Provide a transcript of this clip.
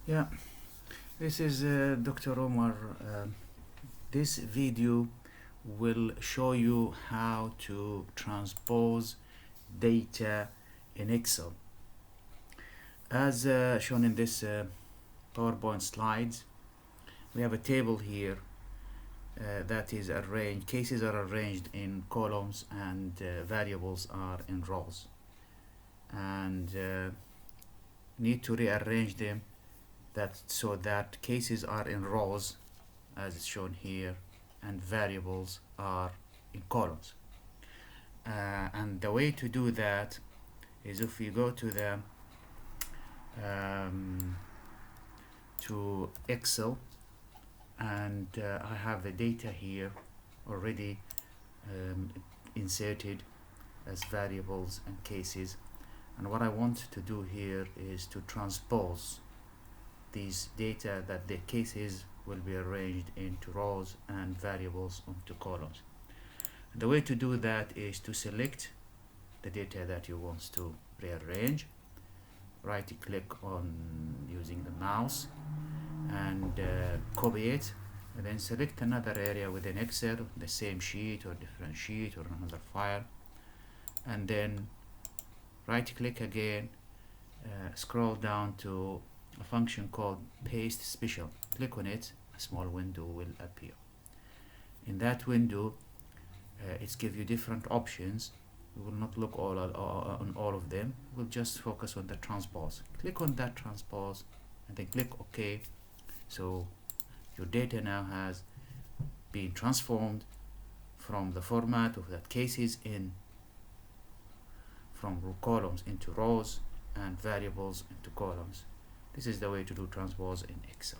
Yeah, this is Dr. Omar. This video will show you how to transpose data in Excel. As shown in this PowerPoint slides, we have a table here that is arranged, cases are arranged in columns and variables are in rows. And need to rearrange them so that cases are in rows as is shown here and variables are in columns. And the way to do that is if you go to the to Excel, and I have the data here already inserted as variables and cases, and what I want to do here is to transpose these data that the cases will be arranged into rows and variables onto columns. And the way to do that is to select the data that you want to rearrange, right click on using the mouse and copy it, and then select another area within Excel, the same sheet or different sheet or another file, and then right click again, scroll down to a function called paste special. Click on it, a small window will appear. In that window it's give you different options. We will not look on all of them, we'll just focus on the transpose. Click on that transpose and then click OK. So your data now has been transformed from the format of that cases from columns into rows and variables into columns. This is the way to do transpose in Excel.